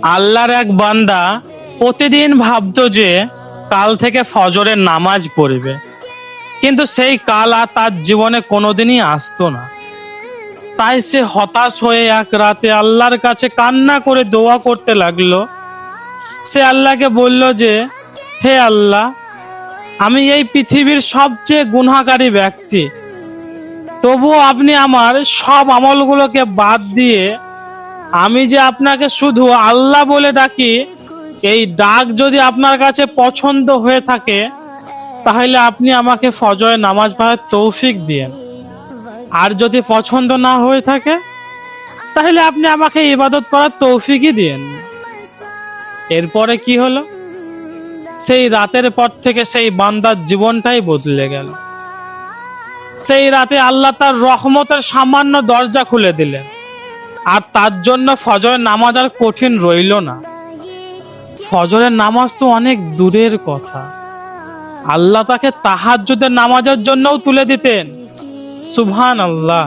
আল্লাহর এক বান্দা প্রতিদিন ভাবতো যে কাল থেকে ফজরের নামাজ পড়বে, কিন্তু সেই কাল আর তার জীবনে কোনোদিনই আসতো না। তাই সে হতাশ হয়ে এক রাতে আল্লাহর কাছে কান্না করে দোয়া করতে লাগলো। সে আল্লাহকে বলল যে, হে আল্লাহ, আমি এই পৃথিবীর সবচেয়ে গুনাহগারী ব্যক্তি, তবুও আপনি আমার সব আমলগুলোকে বাদ দিয়ে আমি যে আপনাকে শুধু আল্লাহ বলে ডাকি, এই ডাক যদি আপনার কাছে পছন্দ হয়ে থাকে তাহলে আপনি আমাকে ফজরের নামাজ পড়ার তৌফিক দিয়েন। আর যদি পছন্দ না হয়ে থাকে তাহলে আপনি আমাকে ইবাদত করার তৌফিকই দিয়েন। এরপরে কি হলো? সেই রাতের পর থেকে সেই বান্দার জীবনটাই বদলে গেল। সেই রাতে আল্লাহ তার রহমতের সামান্য দরজা খুলে দিলেন, আর তার জন্য ফজরের নামাজ আর কঠিন রইল না। ফজরের নামাজ তো অনেক দূরের কথা, আল্লাহ তাকে তাহাজ্জুদের নামাজের জন্যও তুলে দিতেন। সুবহানাল্লাহ।